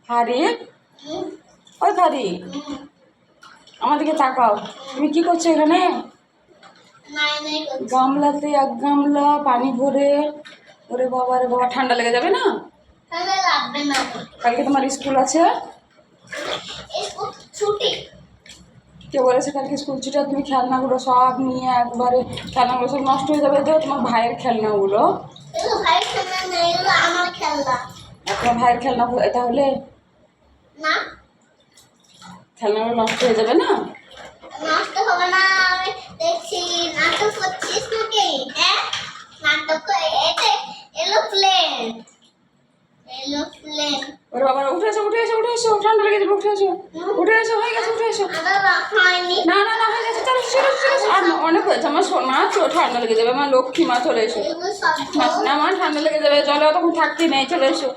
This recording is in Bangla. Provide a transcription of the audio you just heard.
ফারিক, ওই ফারিক, আমার দিকে তাকাও। তুমি কি করছো এখানে? গামলাতে এক গামলা পানি ভরে। ওরে বাবা রে বাবা, ঠান্ডা লেগে যাবে না? কালকে তোমার স্কুল আছে? কে বলেছে কালকে স্কুল ছুটি? তুমি খেলনাগুলো সব নিয়ে একবারে, খেলনাগুলো সব নষ্ট হয়ে যাবে তো। তোমার ভাইয়ের খেলনাগুলো, তোমার ভাইয়ের খেলনা তাহলে খেলনাগুলো নষ্ট হয়ে যাবে না? নষ্ট হবে না। আমি দেখছি নাটক করছিস নাকি? হ্যাঁ, নাটক এরোপ্লেন। ওরে বাবা, উঠে এসো উঠে এসো উঠে এসো, ঠান্ডা লেগে যাবে। উঠে এসো উঠে এসো, হয়ে গেছে, উঠে এসো। না না না, হয়ে গেছে, চলো চলো চলো। আর অনেক হয়েছে আমার সোনা, ঠান্ডা লেগে যাবে। আমার লক্ষ্মী মা, চলে এসো। না মা, ঠান্ডা লেগে যাবে, জলে অতক্ষণ থাকতে নেই, চলে এসো।